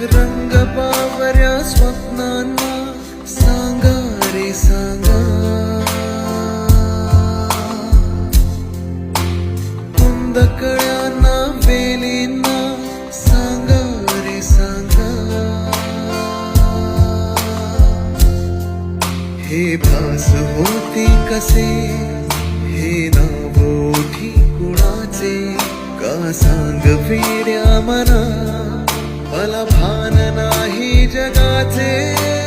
रंग बावऱ्या स्वप्नांना सांगा रे सांगा, कुंदकळ्यांना वेलींना सांगा रे सांगा, हे भास होते कसे हे नाव ओठी कुणाचे, का सांग वेड्या मना मला भान नाही जगाचे.